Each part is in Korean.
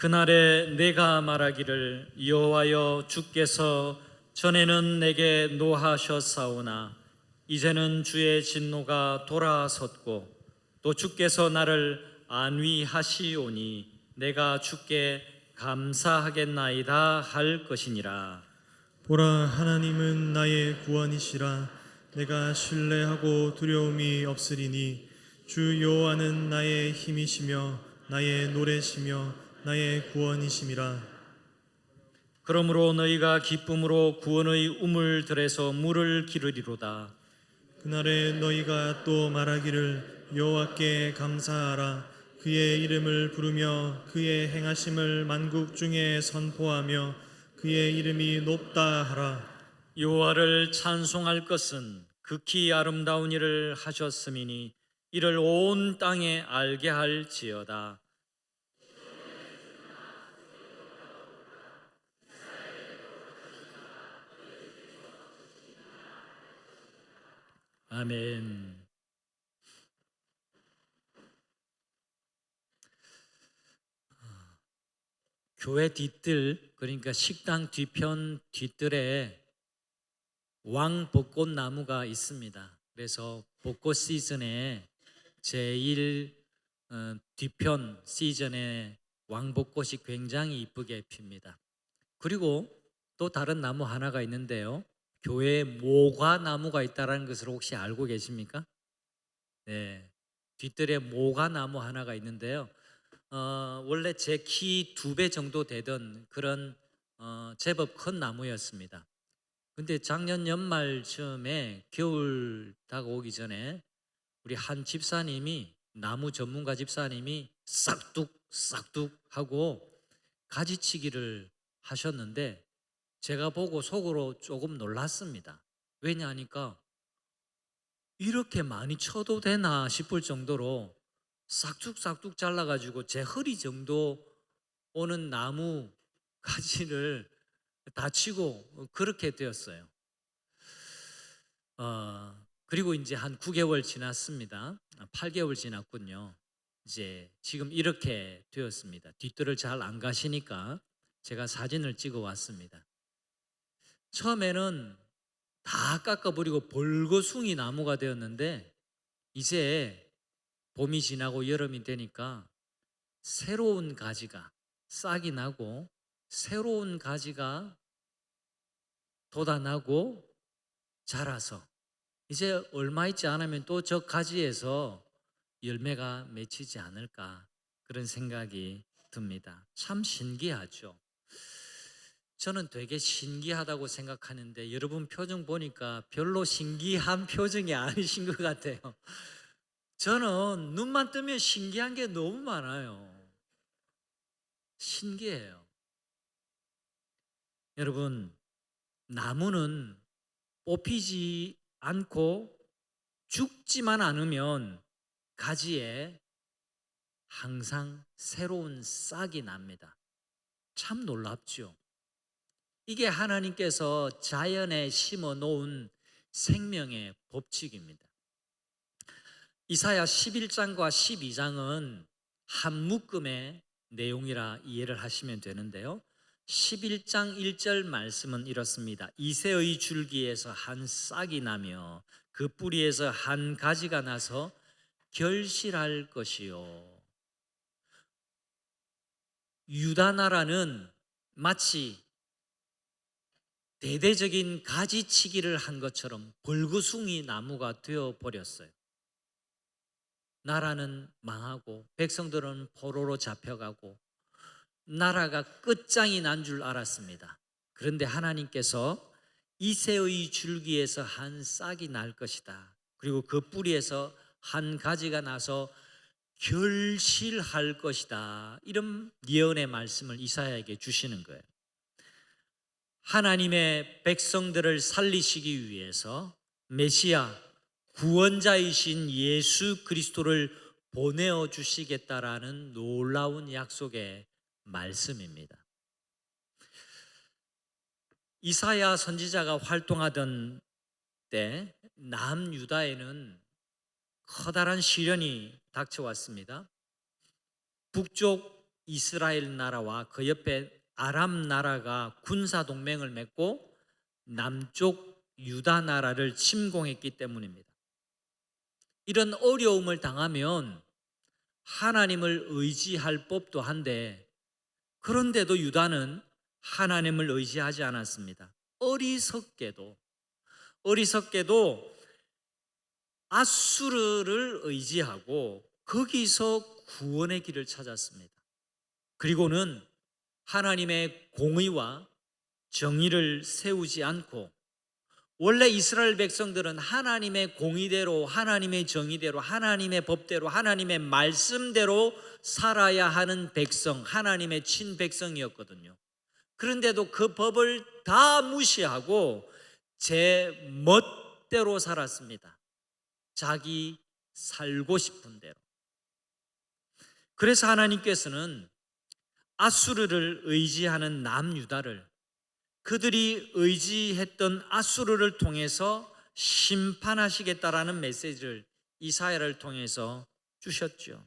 그날에 내가 말하기를 여호와여 주께서 전에는 내게 노하셨사오나 이제는 주의 진노가 돌아섰고 또 주께서 나를 안위하시오니 내가 주께 감사하겠나이다 할 것이니라. 보라, 하나님은 나의 구원이시라. 내가 신뢰하고 두려움이 없으리니 주 여호와는 나의 힘이시며 나의 노래시며 나의 구원이심이라. 그러므로 너희가 기쁨으로 구원의 우물들에서 물을 기르리로다. 그날에 너희가 또 말하기를 여호와께 감사하라. 그의 이름을 부르며 그의 행하심을 만국 중에 선포하며 그의 이름이 높다 하라. 여호와를 찬송할 것은 극히 아름다운 일을 하셨음이니 이를 온 땅에 알게 할지어다. 아멘. 교회 뒤뜰, 그러니까 식당 뒤편 뒤뜰에 왕벚꽃 나무가 있습니다. 그래서 벚꽃 시즌에 제일 뒤편 시즌에 왕벚꽃이 굉장히 이쁘게 핍니다. 그리고 또 다른 나무 하나가 있는데요. 교회에 모과 나무가 있다는 것을 혹시 알고 계십니까? 네, 뒤뜰에 모과 나무 하나가 있는데요. 원래 제 키 2배 정도 되던 그런 제법 큰 나무였습니다. 근데 작년 연말쯤에 겨울 다가오기 전에 우리 한 집사님이, 나무 전문가 집사님이 싹둑 하고 가지치기를 하셨는데 제가 보고 속으로 조금 놀랐습니다. 왜냐하니까 이렇게 많이 쳐도 되나 싶을 정도로 싹둑 잘라가지고 제 허리 정도 오는 나무 가지를 다 치고 그렇게 되었어요. 그리고 이제 한 9개월 지났습니다. 8개월 지났군요. 이제 지금 이렇게 되었습니다. 뒷뜰을 잘 안 가시니까 제가 사진을 찍어 왔습니다. 처음에는 다 깎아버리고 벌거숭이 나무가 되었는데 이제 봄이 지나고 여름이 되니까 새로운 가지가 싹이 나고 새로운 가지가 돋아나고 자라서 이제 얼마 있지 않으면 또 저 가지에서 열매가 맺히지 않을까, 그런 생각이 듭니다. 참 신기하죠. 저는 되게 신기하다고 생각하는데 여러분 표정 보니까 별로 신기한 표정이 아니신 것 같아요. 저는 눈만 뜨면 신기한 게 너무 많아요. 신기해요. 여러분, 나무는 뽑히지 않고 죽지만 않으면 가지에 항상 새로운 싹이 납니다. 참 놀랍죠. 이게 하나님께서 자연에 심어 놓은 생명의 법칙입니다. 이사야 11장과 12장은 한 묶음의 내용이라 이해를 하시면 되는데요. 11장 1절 말씀은 이렇습니다. 이새의 줄기에서 한 싹이 나며 그 뿌리에서 한 가지가 나서 결실할 것이요. 유다 나라는 마치 대대적인 가지치기를 한 것처럼 벌거숭이 나무가 되어 버렸어요. 나라는 망하고 백성들은 포로로 잡혀가고 나라가 끝장이 난 줄 알았습니다. 그런데 하나님께서 이새의 줄기에서 한 싹이 날 것이다. 그리고 그 뿌리에서 한 가지가 나서 결실할 것이다. 이런 예언의 말씀을 이사야에게 주시는 거예요. 하나님의 백성들을 살리시기 위해서 메시아, 구원자이신 예수 그리스도를 보내어 주시겠다라는 놀라운 약속의 말씀입니다. 이사야 선지자가 활동하던 때 남유다에는 커다란 시련이 닥쳐왔습니다. 북쪽 이스라엘 나라와 그 옆에 아람 나라가 군사 동맹을 맺고 남쪽 유다 나라를 침공했기 때문입니다. 이런 어려움을 당하면 하나님을 의지할 법도 한데, 그런데도 유다는 하나님을 의지하지 않았습니다. 어리석게도 아수르를 의지하고 거기서 구원의 길을 찾았습니다. 그리고는 하나님의 공의와 정의를 세우지 않고, 원래 이스라엘 백성들은 하나님의 공의대로, 하나님의 정의대로, 하나님의 법대로, 하나님의 말씀대로 살아야 하는 백성, 하나님의 친백성이었거든요. 그런데도 그 법을 다 무시하고 제 멋대로 살았습니다. 자기 살고 싶은 대로. 그래서 하나님께서는 아수르를 의지하는 남유다를 그들이 의지했던 아수르를 통해서 심판하시겠다라는 메시지를 이사야를 통해서 주셨죠.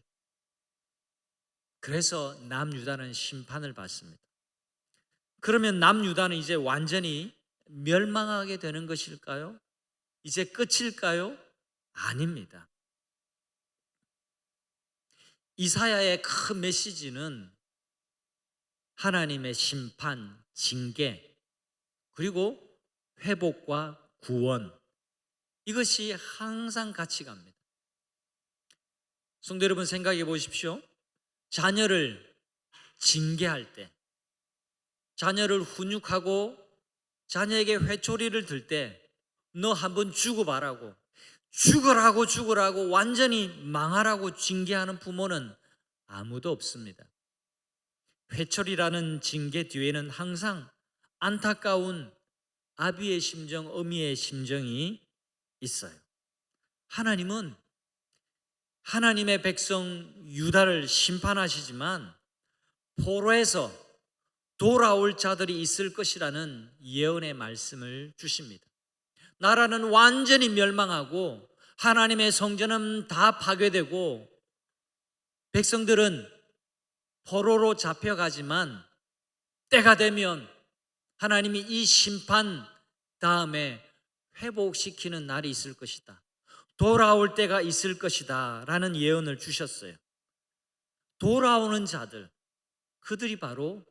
그래서 남유다는 심판을 받습니다. 그러면 남유다는 이제 완전히 멸망하게 되는 것일까요? 이제 끝일까요? 아닙니다. 이사야의 큰 메시지는 하나님의 심판, 징계, 그리고 회복과 구원, 이것이 항상 같이 갑니다. 성도 여러분, 생각해 보십시오. 자녀를 징계할 때, 자녀를 훈육하고 자녀에게 회초리를 들 때 너 한번 죽어봐라고, 죽으라고 완전히 망하라고 징계하는 부모는 아무도 없습니다. 회초리라는 징계 뒤에는 항상 안타까운 아비의 심정, 어미의 심정이 있어요. 하나님은 하나님의 백성 유다를 심판하시지만 포로에서 돌아올 자들이 있을 것이라는 예언의 말씀을 주십니다. 나라는 완전히 멸망하고 하나님의 성전은 다 파괴되고 백성들은 포로로 잡혀가지만 때가 되면 하나님이 이 심판 다음에 회복시키는 날이 있을 것이다, 돌아올 때가 있을 것이다 라는 예언을 주셨어요. 돌아오는 자들, 그들이 바로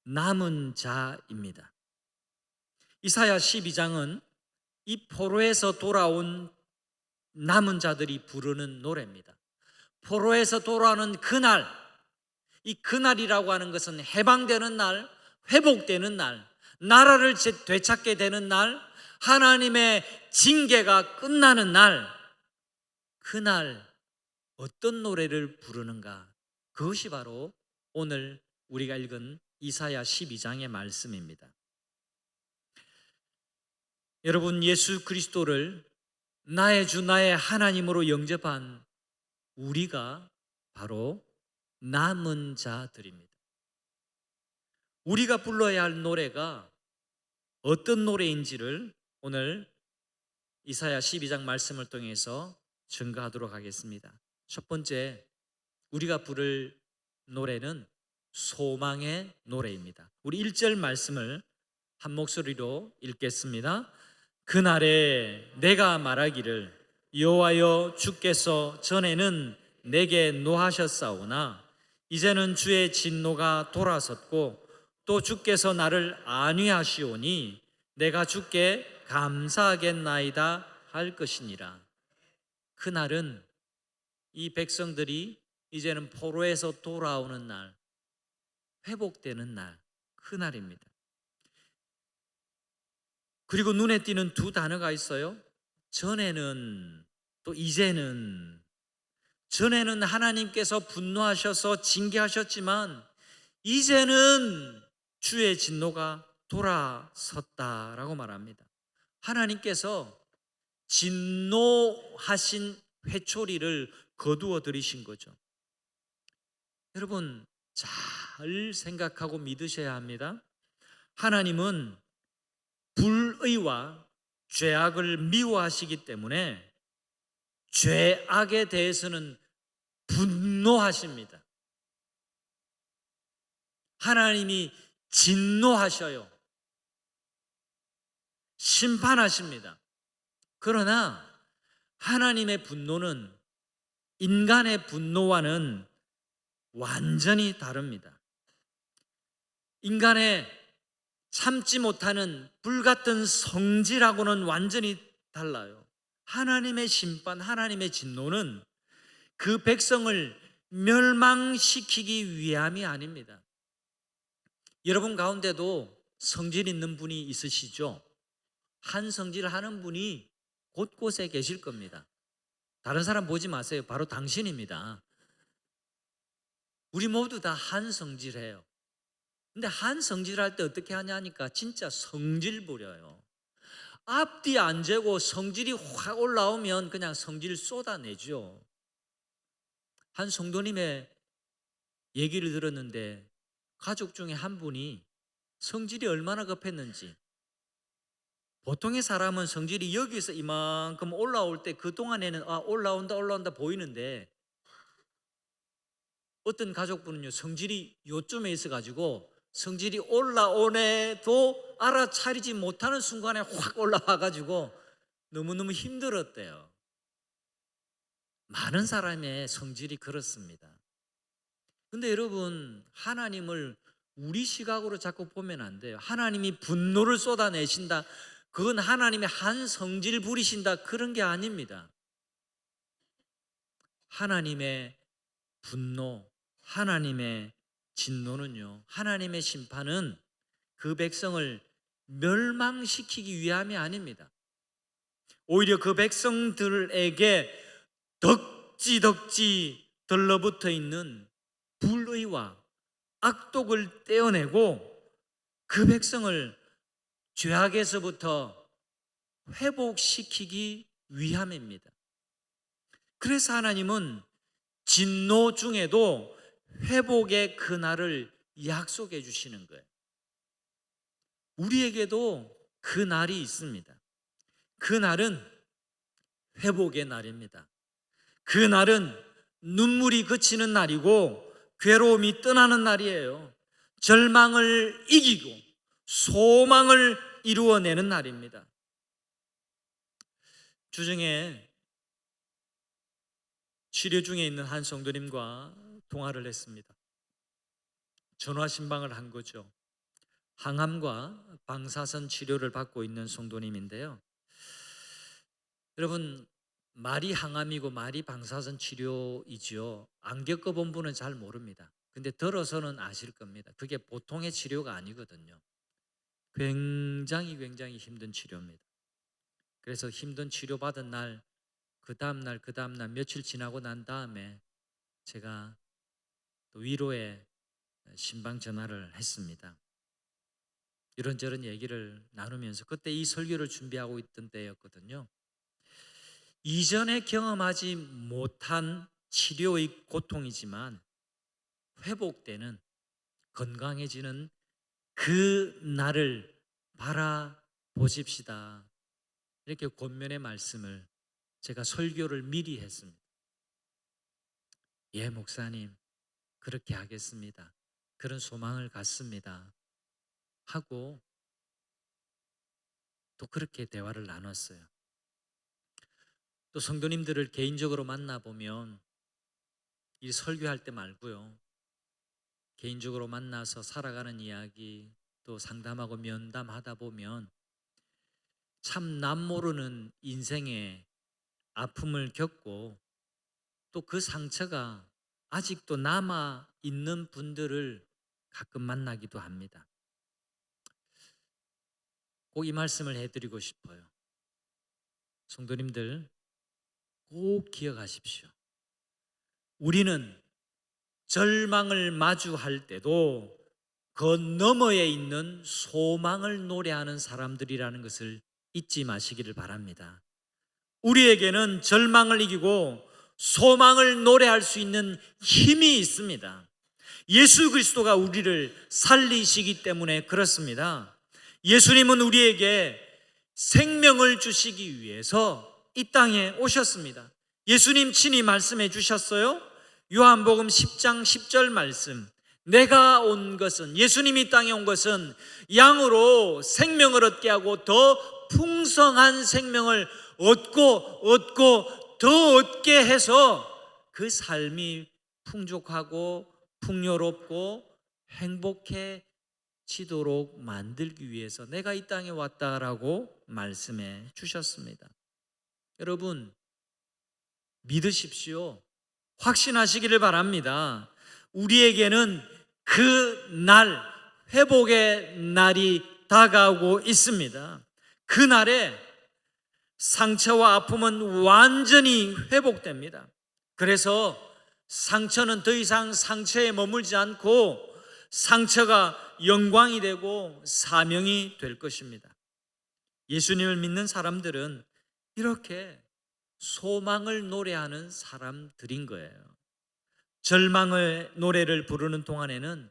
남은 자입니다. 이사야 12장은 이 포로에서 돌아온 남은 자들이 부르는 노래입니다. 포로에서 돌아오는 그날, 이 그날이라고 하는 것은 해방되는 날, 회복되는 날, 나라를 되찾게 되는 날, 하나님의 징계가 끝나는 날, 그날 어떤 노래를 부르는가, 그것이 바로 오늘 우리가 읽은 이사야 12장의 말씀입니다. 여러분, 예수 그리스도를 나의 주 나의 하나님으로 영접한 우리가 바로 남은 자들입니다. 우리가 불러야 할 노래가 어떤 노래인지를 오늘 이사야 12장 말씀을 통해서 증거하도록 하겠습니다. 첫 번째, 우리가 부를 노래는 소망의 노래입니다. 우리 1절 말씀을 한 목소리로 읽겠습니다. 그날에 내가 말하기를 여호와여 주께서 전에는 내게 노하셨사오나 이제는 주의 진노가 돌아섰고 또 주께서 나를 안위하시오니 내가 주께 감사하겠나이다 할 것이니라. 그날은 이 백성들이 이제는 포로에서 돌아오는 날, 회복되는 날, 그날입니다. 그리고 눈에 띄는 두 단어가 있어요. 전에는, 또 이제는. 전에는 하나님께서 분노하셔서 징계하셨지만 이제는 주의 진노가 돌아섰다라고 말합니다. 하나님께서 진노하신 회초리를 거두어 들이신 거죠. 여러분, 잘 생각하고 믿으셔야 합니다. 하나님은 불의와 죄악을 미워하시기 때문에 죄악에 대해서는 분노하십니다. 하나님이 진노하셔요. 심판하십니다. 그러나 하나님의 분노는 인간의 분노와는 완전히 다릅니다. 인간의 참지 못하는 불같은 성질하고는 완전히 달라요. 하나님의 심판, 하나님의 진노는 그 백성을 멸망시키기 위함이 아닙니다. 여러분 가운데도 성질 있는 분이 있으시죠? 한 성질 하는 분이 곳곳에 계실 겁니다. 다른 사람 보지 마세요. 바로 당신입니다. 우리 모두 다 한 성질해요. 근데 한 성질할 때 어떻게 하냐니까 진짜 성질 부려요. 앞뒤 안 재고 성질이 확 올라오면 그냥 성질 쏟아내죠. 한 성도님의 얘기를 들었는데 가족 중에 한 분이 성질이 얼마나 급했는지, 보통의 사람은 성질이 여기서 이만큼 올라올 때 그동안에는 올라온다 보이는데, 어떤 가족분은요 성질이 요쯤에 있어가지고 성질이 올라오네도 알아차리지 못하는 순간에 확 올라와가지고 너무너무 힘들었대요. 많은 사람의 성질이 그렇습니다. 근데 여러분, 하나님을 우리 시각으로 자꾸 보면 안 돼요. 하나님이 분노를 쏟아내신다, 그건 하나님의 한 성질 부리신다, 그런 게 아닙니다. 하나님의 분노, 하나님의 진노는요, 하나님의 심판은 그 백성을 멸망시키기 위함이 아닙니다. 오히려 그 백성들에게 덕지 들러붙어 있는 불의와 악독을 떼어내고 그 백성을 죄악에서부터 회복시키기 위함입니다. 그래서 하나님은 진노 중에도 회복의 그날을 약속해 주시는 거예요. 우리에게도 그 날이 있습니다. 그 날은 회복의 날입니다. 그 날은 눈물이 그치는 날이고 괴로움이 떠나는 날이에요. 절망을 이기고 소망을 이루어내는 날입니다. 주중에 치료 중에 있는 한 성도님과 통화를 했습니다. 전화 신방을 한 거죠. 항암과 방사선 치료를 받고 있는 성도님인데요. 여러분, 말이 항암이고 말이 방사선 치료이죠. 안 겪어본 분은 잘 모릅니다. 근데 들어서는 아실 겁니다. 그게 보통의 치료가 아니거든요. 굉장히 힘든 치료입니다. 그래서 힘든 치료 받은 날, 그 다음날 며칠 지나고 난 다음에 제가 또 위로의 신방 전화를 했습니다. 이런저런 얘기를 나누면서, 그때 이 설교를 준비하고 있던 때였거든요. 이전에 경험하지 못한 치료의 고통이지만 회복되는, 건강해지는 그 날을 바라보십시다, 이렇게 권면의 말씀을 제가 설교를 미리 했습니다. 예, 목사님, 그렇게 하겠습니다. 그런 소망을 갖습니다 하고 또 그렇게 대화를 나눴어요. 또 성도님들을 개인적으로 만나보면 이 설교할 때 말고요, 개인적으로 만나서 살아가는 이야기 또 상담하고 면담하다 보면 참 남모르는 인생의 아픔을 겪고 또 그 상처가 아직도 남아 있는 분들을 가끔 만나기도 합니다. 꼭 이 말씀을 해드리고 싶어요. 성도님들, 꼭 기억하십시오. 우리는 절망을 마주할 때도 그 너머에 있는 소망을 노래하는 사람들이라는 것을 잊지 마시기를 바랍니다. 우리에게는 절망을 이기고 소망을 노래할 수 있는 힘이 있습니다. 예수 그리스도가 우리를 살리시기 때문에 그렇습니다. 예수님은 우리에게 생명을 주시기 위해서 이 땅에 오셨습니다. 예수님 친히 말씀해 주셨어요. 요한복음 10장 10절 말씀, 내가 온 것은, 예수님이 이 땅에 온 것은 양으로 생명을 얻게 하고 더 풍성한 생명을 얻고 더 얻게 해서 그 삶이 풍족하고 풍요롭고 행복해지도록 만들기 위해서 내가 이 땅에 왔다라고 말씀해 주셨습니다. 여러분, 믿으십시오. 확신하시기를 바랍니다. 우리에게는 그 날, 회복의 날이 다가오고 있습니다. 그 날에 상처와 아픔은 완전히 회복됩니다. 그래서 상처는 더 이상 상처에 머물지 않고 상처가 영광이 되고 사명이 될 것입니다. 예수님을 믿는 사람들은 이렇게 소망을 노래하는 사람들인 거예요. 절망의 노래를 부르는 동안에는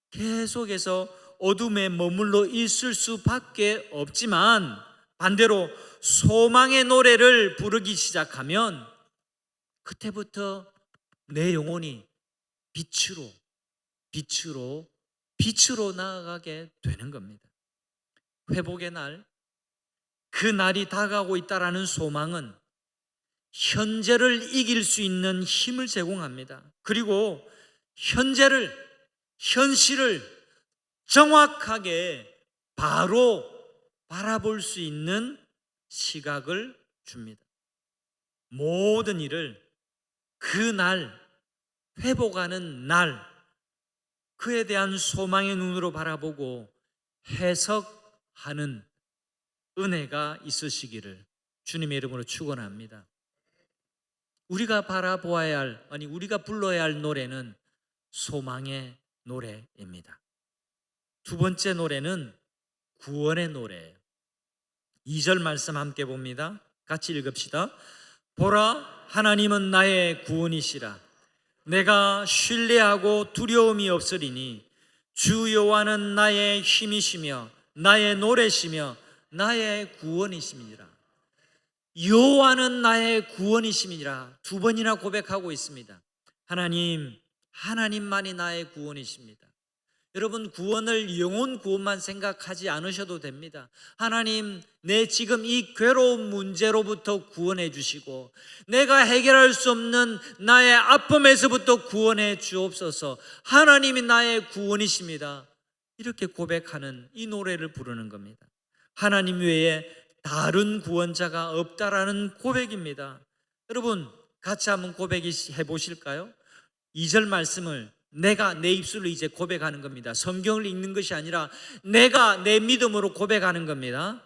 계속해서 어둠에 머물러 있을 수밖에 없지만, 반대로 소망의 노래를 부르기 시작하면 그때부터 내 영혼이 빛으로 나아가게 되는 겁니다. 회복의 날, 그 날이 다가오고 있다라는 소망은 현재를 이길 수 있는 힘을 제공합니다. 그리고 현실을 정확하게 바로 바라볼 수 있는 시각을 줍니다. 모든 일을 그 날, 회복하는 날, 그에 대한 소망의 눈으로 바라보고 해석하는 은혜가 있으시기를 주님의 이름으로 축원합니다. 우리가 바라보아야 할, 우리가 불러야 할 노래는 소망의 노래입니다. 두 번째 노래는 구원의 노래예요. 2절 말씀 함께 봅니다. 같이 읽읍시다. 보라, 하나님은 나의 구원이시라. 내가 신뢰하고 두려움이 없으리니 주 여호와는 나의 힘이시며 나의 노래시며 나의 구원이심이니라. 여호와는 나의 구원이심이니라. 두 번이나 고백하고 있습니다. 하나님만이 나의 구원이십니다. 여러분, 구원을 영혼 구원만 생각하지 않으셔도 됩니다. 하나님, 내 지금 이 괴로운 문제로부터 구원해 주시고 내가 해결할 수 없는 나의 아픔에서부터 구원해 주옵소서. 하나님이 나의 구원이십니다. 이렇게 고백하는 이 노래를 부르는 겁니다. 하나님 외에 다른 구원자가 없다라는 고백입니다. 여러분, 같이 한번 고백해 보실까요? 2절 말씀을 내가 내 입술로 이제 고백하는 겁니다. 성경을 읽는 것이 아니라 내가 내 믿음으로 고백하는 겁니다.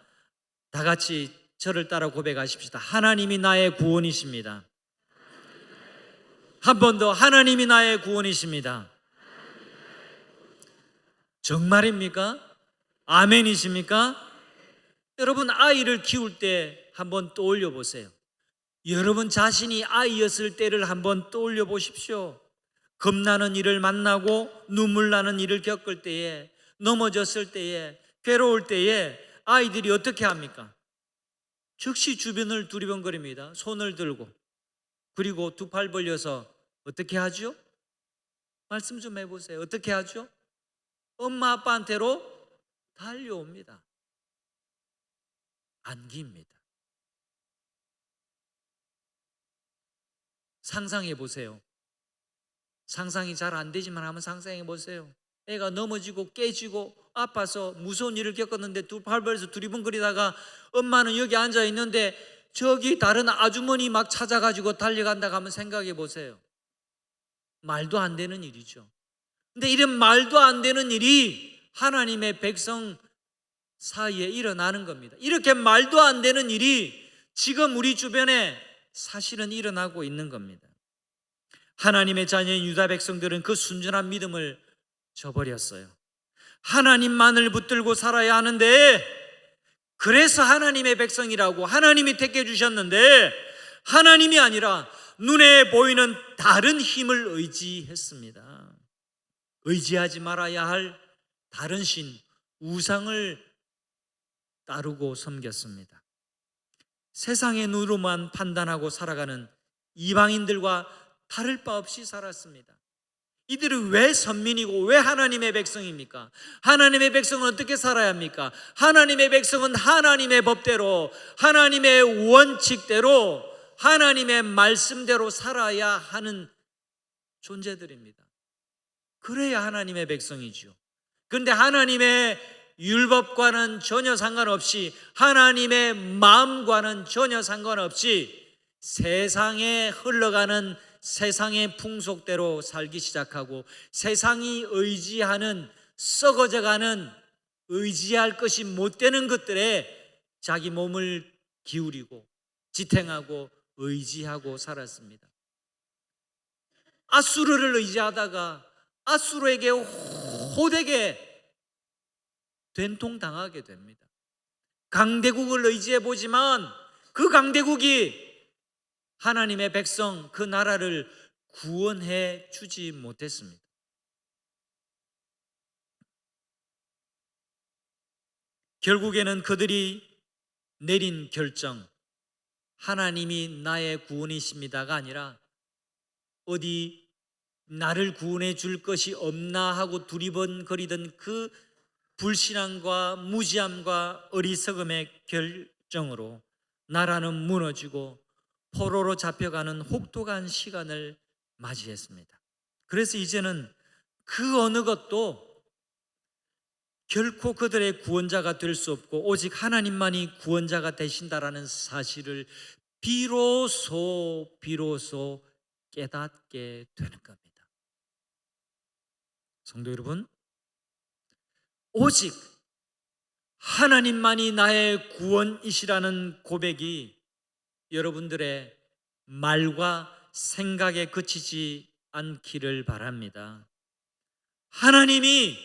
다 같이 저를 따라 고백하십시다. 하나님이 나의 구원이십니다. 한 번 더, 하나님이 나의 구원이십니다. 정말입니까? 아멘이십니까? 여러분, 아이를 키울 때 한번 떠올려 보세요. 여러분 자신이 아이였을 때를 한번 떠올려 보십시오. 겁나는 일을 만나고 눈물 나는 일을 겪을 때에, 넘어졌을 때에, 괴로울 때에 아이들이 어떻게 합니까? 즉시 주변을 두리번거립니다. 손을 들고. 그리고 두 팔 벌려서 어떻게 하죠? 말씀 좀 해보세요. 어떻게 하죠? 엄마 아빠한테로 달려옵니다. 안기입니다. 상상해 보세요. 상상이 잘 안 되지만 한번 상상해 보세요. 애가 넘어지고 깨지고 아파서 무서운 일을 겪었는데 두 팔 벌려서 두리번거리다가 엄마는 여기 앉아 있는데 저기 다른 아주머니 막 찾아가지고 달려간다고 하면 생각해 보세요. 말도 안 되는 일이죠. 근데 이런 말도 안 되는 일이 하나님의 백성 사이에 일어나는 겁니다. 이렇게 말도 안 되는 일이 지금 우리 주변에 사실은 일어나고 있는 겁니다. 하나님의 자녀인 유다 백성들은 그 순전한 믿음을 저버렸어요. 하나님만을 붙들고 살아야 하는데, 그래서 하나님의 백성이라고 하나님이 택해 주셨는데 하나님이 아니라 눈에 보이는 다른 힘을 의지했습니다. 의지하지 말아야 할 다른 신, 우상을 따르고 섬겼습니다. 세상의 눈으로만 판단하고 살아가는 이방인들과 다를 바 없이 살았습니다. 이들이 왜 선민이고 왜 하나님의 백성입니까? 하나님의 백성은 어떻게 살아야 합니까? 하나님의 백성은 하나님의 법대로, 하나님의 원칙대로, 하나님의 말씀대로 살아야 하는 존재들입니다. 그래야 하나님의 백성이죠. 그런데 하나님의 율법과는 전혀 상관없이, 하나님의 마음과는 전혀 상관없이 세상에 흘러가는 세상의 풍속대로 살기 시작하고, 세상이 의지하는, 썩어져가는, 의지할 것이 못 되는 것들에 자기 몸을 기울이고 지탱하고 의지하고 살았습니다. 아수르를 의지하다가 아수르에게 호되게 된통당하게 됩니다. 강대국을 의지해 보지만 그 강대국이 하나님의 백성, 그 나라를 구원해 주지 못했습니다. 결국에는 그들이 내린 결정, 하나님이 나의 구원이십니다가 아니라 어디 나를 구원해 줄 것이 없나 하고 두리번거리던 그 불신앙과 무지함과 어리석음의 결정으로 나라는 무너지고 포로로 잡혀가는 혹독한 시간을 맞이했습니다. 그래서 이제는 그 어느 것도 결코 그들의 구원자가 될 수 없고 오직 하나님만이 구원자가 되신다라는 사실을 비로소 깨닫게 되는 겁니다. 성도 여러분, 오직 하나님만이 나의 구원이시라는 고백이 여러분들의 말과 생각에 그치지 않기를 바랍니다. 하나님이,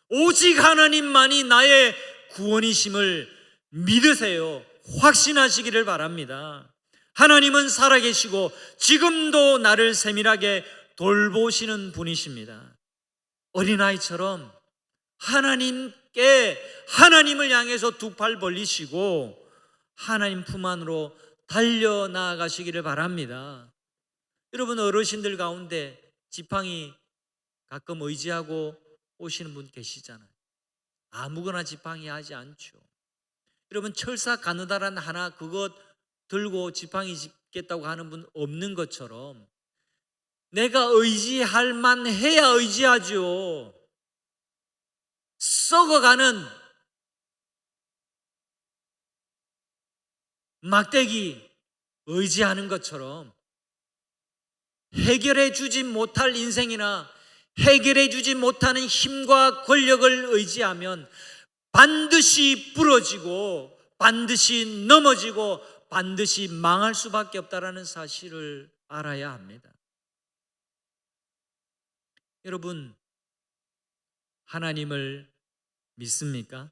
오직 하나님만이 나의 구원이심을 믿으세요. 확신하시기를 바랍니다. 하나님은 살아계시고 지금도 나를 세밀하게 돌보시는 분이십니다. 어린아이처럼 하나님을 향해서 두 팔 벌리시고 하나님 품 안으로 달려나가시기를 바랍니다. 여러분, 어르신들 가운데 지팡이 가끔 의지하고 오시는 분 계시잖아요. 아무거나 지팡이 하지 않죠. 여러분, 철사 가느다란 하나 그것 들고 지팡이 짚겠다고 하는 분 없는 것처럼 내가 의지할 만해야 의지하죠. 썩어가는 막대기 의지하는 것처럼 해결해 주지 못할 인생이나 해결해 주지 못하는 힘과 권력을 의지하면 반드시 부러지고 반드시 넘어지고 반드시 망할 수밖에 없다는 사실을 알아야 합니다. 여러분, 하나님을 믿습니까?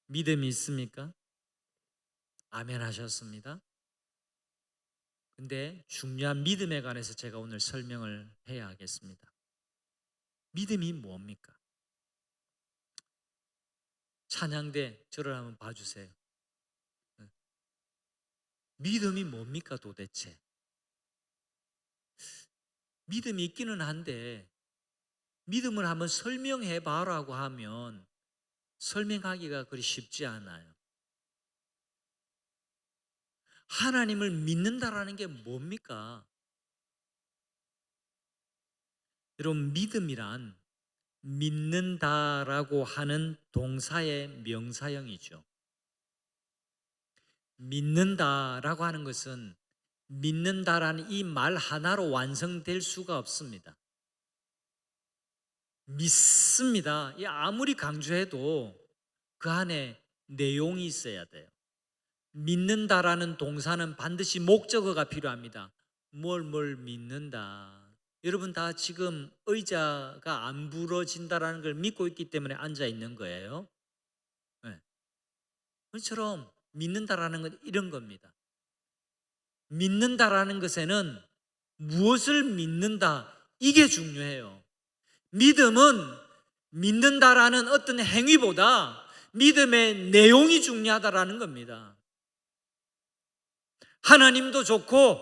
믿음이 있습니까? 아멘 하셨습니다. 근데 중요한 믿음에 관해서 제가 오늘 설명을 해야 하겠습니다. 믿음이 뭡니까? 찬양대 저를 한번 봐주세요. 믿음이 뭡니까 도대체? 믿음이 있기는 한데 믿음을 한번 설명해 봐라고 하면 설명하기가 그리 쉽지 않아요. 하나님을 믿는다라는 게 뭡니까? 여러분, 믿음이란 믿는다라고 하는 동사의 명사형이죠. 믿는다라고 하는 것은 믿는다라는 이 말 하나로 완성될 수가 없습니다. 믿습니다. 아무리 강조해도 그 안에 내용이 있어야 돼요. 믿는다라는 동사는 반드시 목적어가 필요합니다. 뭘 믿는다. 여러분 다 지금 의자가 안 부러진다라는 걸 믿고 있기 때문에 앉아 있는 거예요. 네. 그처럼 믿는다라는 건 이런 겁니다. 믿는다라는 것에는 무엇을 믿는다, 이게 중요해요. 믿음은 믿는다라는 어떤 행위보다 믿음의 내용이 중요하다라는 겁니다. 하나님도 좋고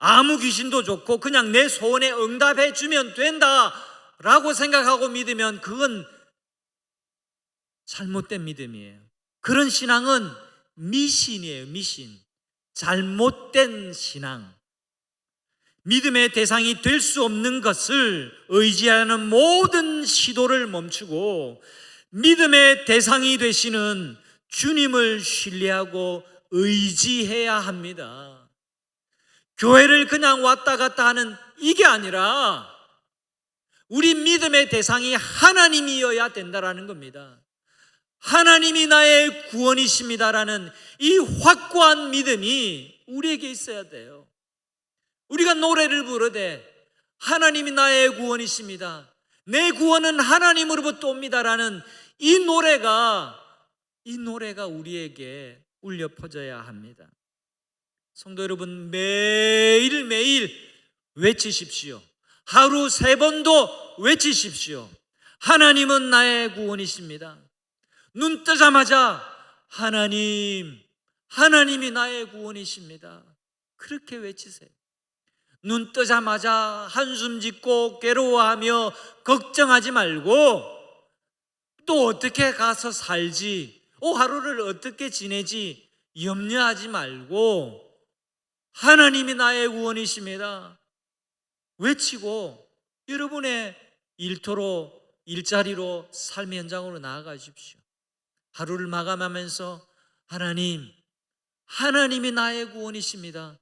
아무 귀신도 좋고 그냥 내 소원에 응답해 주면 된다라고 생각하고 믿으면 그건 잘못된 믿음이에요. 그런 신앙은 미신이에요. 미신. 잘못된 신앙. 믿음의 대상이 될 수 없는 것을 의지하는 모든 시도를 멈추고 믿음의 대상이 되시는 주님을 신뢰하고 의지해야 합니다. 교회를 그냥 왔다 갔다 하는 이게 아니라 우리 믿음의 대상이 하나님이어야 된다라는 겁니다. 하나님이 나의 구원이십니다라는 이 확고한 믿음이 우리에게 있어야 돼요. 우리가 노래를 부르되 하나님이 나의 구원이십니다, 내 구원은 하나님으로부터 옵니다라는 이 노래가 우리에게 울려 퍼져야 합니다. 성도 여러분, 매일매일 외치십시오. 하루 3번도 외치십시오. 하나님은 나의 구원이십니다. 눈 뜨자마자 하나님이 나의 구원이십니다. 그렇게 외치세요. 눈 뜨자마자 한숨 짓고 괴로워하며 걱정하지 말고 또 어떻게 가서 살지, 하루를 어떻게 지내지 염려하지 말고 하나님이 나의 구원이십니다 외치고 여러분의 일자리로 삶의 현장으로 나아가십시오. 하루를 마감하면서 하나님이 나의 구원이십니다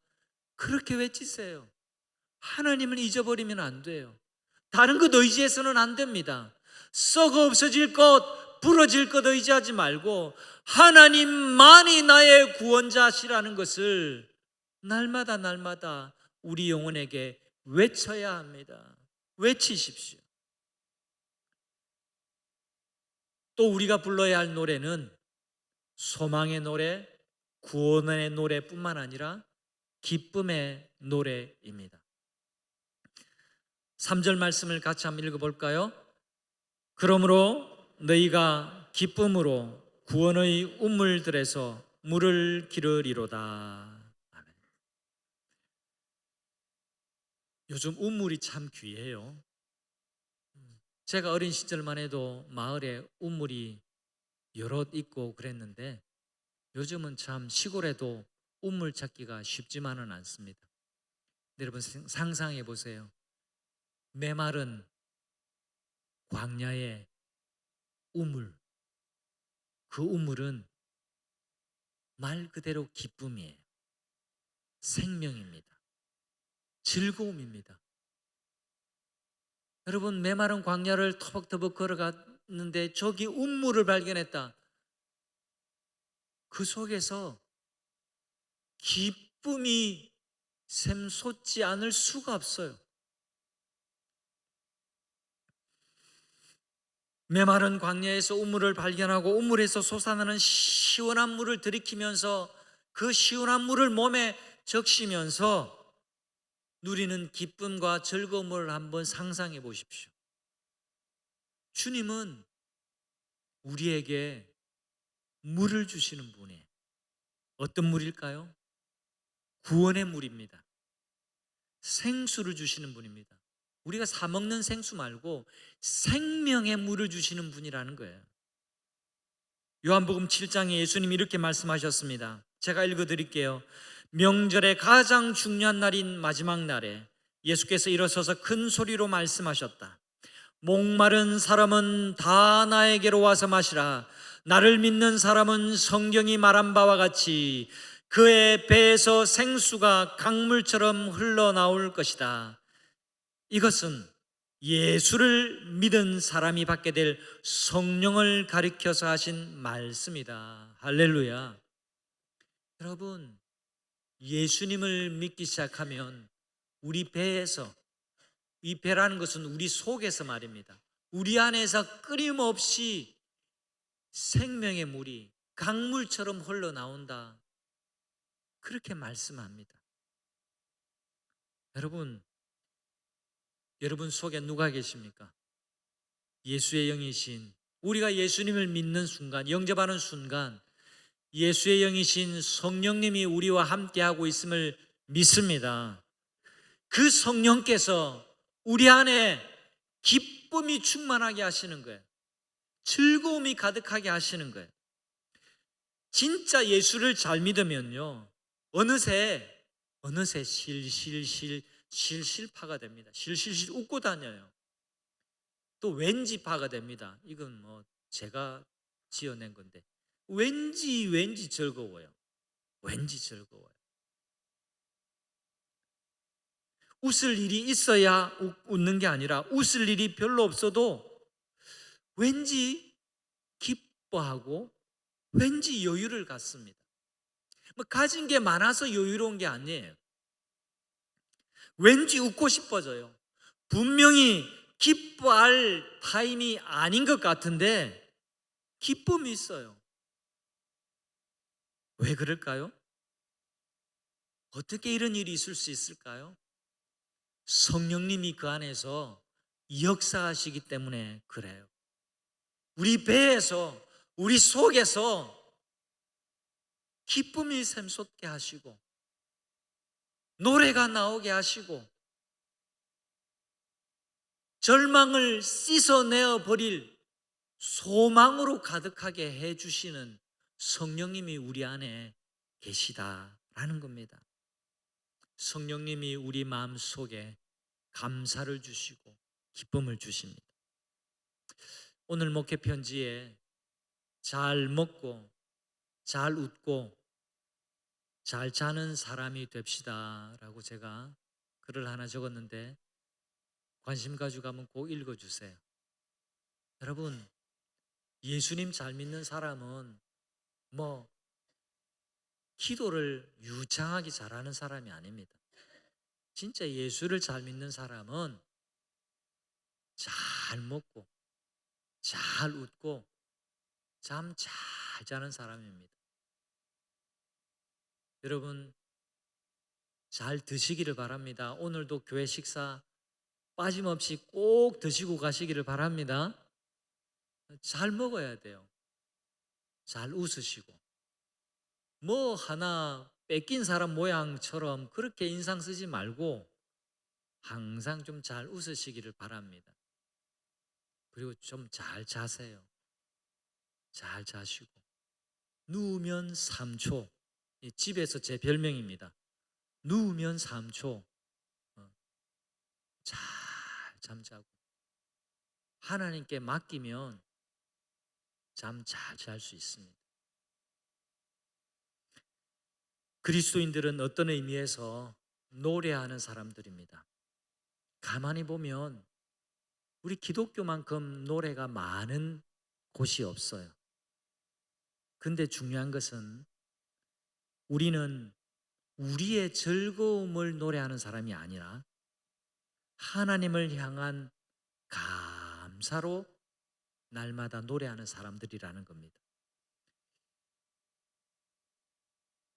그렇게 외치세요. 하나님을 잊어버리면 안 돼요. 다른 것 의지해서는 안 됩니다. 썩어 없어질 것, 부러질 것 의지하지 말고 하나님만이 나의 구원자시라는 것을 날마다 우리 영혼에게 외쳐야 합니다. 외치십시오. 또 우리가 불러야 할 노래는 소망의 노래, 구원의 노래뿐만 아니라 기쁨의 노래입니다. 3절 말씀을 같이 한번 읽어볼까요? 그러므로 너희가 기쁨으로 구원의 우물들에서 물을 기르리로다. 아멘. 요즘 우물이 참 귀해요. 제가 어린 시절만 해도 마을에 우물이 여럿 있고 그랬는데 요즘은 참 시골에도 우물 찾기가 쉽지만은 않습니다. 여러분 상상해 보세요. 메마른 광야의 우물, 그 우물은 말 그대로 기쁨이에요. 생명입니다. 즐거움입니다. 여러분, 메마른 광야를 터벅터벅 걸어갔는데 저기 우물을 발견했다. 그 속에서 기쁨이 샘솟지 않을 수가 없어요. 메마른 광야에서 우물을 발견하고 우물에서 솟아나는 시원한 물을 들이키면서 그 시원한 물을 몸에 적시면서 누리는 기쁨과 즐거움을 한번 상상해 보십시오. 주님은 우리에게 물을 주시는 분이에요. 어떤 물일까요? 구원의 물입니다. 생수를 주시는 분입니다. 우리가 사 먹는 생수 말고 생명의 물을 주시는 분이라는 거예요. 요한복음 7장에 예수님이 이렇게 말씀하셨습니다. 제가 읽어드릴게요. 명절의 가장 중요한 날인 마지막 날에 예수께서 일어서서 큰 소리로 말씀하셨다. 목마른 사람은 다 나에게로 와서 마시라. 나를 믿는 사람은 성경이 말한 바와 같이 그의 배에서 생수가 강물처럼 흘러나올 것이다. 이것은 예수를 믿은 사람이 받게 될 성령을 가리켜서 하신 말씀이다. 할렐루야. 여러분, 예수님을 믿기 시작하면 우리 배에서, 이 배라는 것은 우리 속에서 말입니다, 우리 안에서 끊임없이 생명의 물이 강물처럼 흘러나온다. 그렇게 말씀합니다. 여러분 속에 누가 계십니까? 예수의 영이신, 우리가 예수님을 믿는 순간, 영접하는 순간 예수의 영이신 성령님이 우리와 함께하고 있음을 믿습니다. 그 성령께서 우리 안에 기쁨이 충만하게 하시는 거예요. 즐거움이 가득하게 하시는 거예요. 진짜 예수를 잘 믿으면요, 어느새 실실파가 됩니다. 실실실 웃고 다녀요. 또 왠지파가 됩니다. 이건 뭐 제가 지어낸 건데, 왠지 즐거워요. 왠지 즐거워요. 웃을 일이 있어야 웃는 게 아니라 웃을 일이 별로 없어도 왠지 기뻐하고 왠지 여유를 갖습니다. 뭐 가진 게 많아서 여유로운 게 아니에요. 왠지 웃고 싶어져요. 분명히 기뻐할 타임이 아닌 것 같은데 기쁨이 있어요. 왜 그럴까요? 어떻게 이런 일이 있을 수 있을까요? 성령님이 그 안에서 역사하시기 때문에 그래요. 우리 배에서, 우리 속에서 기쁨이 샘솟게 하시고 노래가 나오게 하시고 절망을 씻어내어 버릴 소망으로 가득하게 해주시는 성령님이 우리 안에 계시다라는 겁니다. 성령님이 우리 마음속에 감사를 주시고 기쁨을 주십니다. 오늘 목회 편지에 잘 먹고 잘 웃고 잘 자는 사람이 됩시다라고 제가 글을 하나 적었는데 관심 가지고 한번 꼭 읽어주세요. 여러분, 예수님 잘 믿는 사람은 뭐 기도를 유창하게 잘하는 사람이 아닙니다. 진짜 예수를 잘 믿는 사람은 잘 먹고 잘 웃고 잠 잘 자는 사람입니다. 여러분, 잘 드시기를 바랍니다. 오늘도 교회 식사 빠짐없이 꼭 드시고 가시기를 바랍니다. 잘 먹어야 돼요. 잘 웃으시고 뭐 하나 뺏긴 사람 모양처럼 그렇게 인상 쓰지 말고 항상 좀 잘 웃으시기를 바랍니다. 그리고 좀 잘 자세요. 잘 자시고 누우면 3초. 집에서 제 별명입니다. 누우면 3초 잘 잠자고 하나님께 맡기면 잠 잘 잘 수 있습니다. 그리스도인들은 어떤 의미에서 노래하는 사람들입니다. 가만히 보면 우리 기독교만큼 노래가 많은 곳이 없어요. 근데 중요한 것은 우리는 우리의 즐거움을 노래하는 사람이 아니라 하나님을 향한 감사로 날마다 노래하는 사람들이라는 겁니다.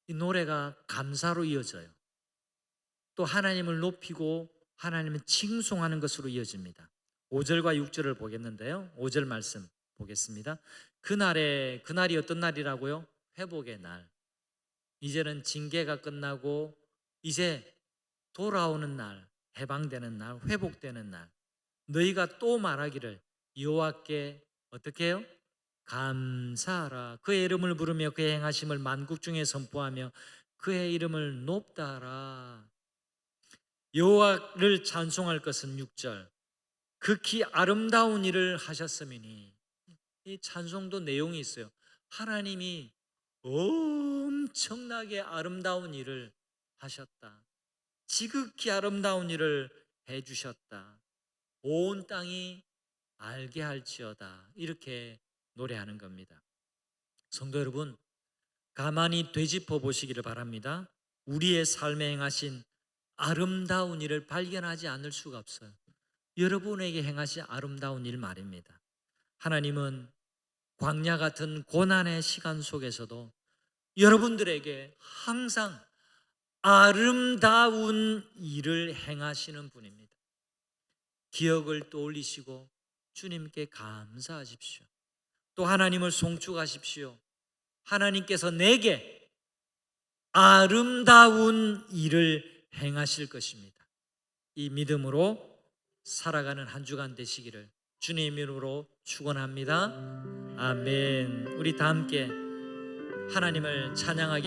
이 노래가 감사로 이어져요. 또 하나님을 높이고 하나님을 칭송하는 것으로 이어집니다. 5절과 6절을 보겠는데요. 5절 말씀 보겠습니다. 그날이 어떤 날이라고요? 회복의 날. 이제는 징계가 끝나고 이제 돌아오는 날, 해방되는 날, 회복되는 날. 너희가 또 말하기를 여호와께 어떻게 해요? 감사하라. 그의 이름을 부르며 그의 행하심을 만국 중에 선포하며 그의 이름을 높다 하라. 여호와를 찬송할 것은 6절. 극히 아름다운 일을 하셨음이니. 이 찬송도 내용이 있어요. 하나님이 엄청나게 아름다운 일을 하셨다. 지극히 아름다운 일을 해주셨다. 온 땅이 알게 할지어다. 이렇게 노래하는 겁니다. 성도 여러분, 가만히 되짚어 보시기를 바랍니다. 우리의 삶에 행하신 아름다운 일을 발견하지 않을 수가 없어요. 여러분에게 행하신 아름다운 일 말입니다. 하나님은 광야 같은 고난의 시간 속에서도 여러분들에게 항상 아름다운 일을 행하시는 분입니다. 기억을 떠올리시고 주님께 감사하십시오. 또 하나님을 송축하십시오. 하나님께서 내게 아름다운 일을 행하실 것입니다. 이 믿음으로 살아가는 한 주간 되시기를 주님 이름으로 축원합니다. 아멘. 우리 다 함께 하나님을 찬양하기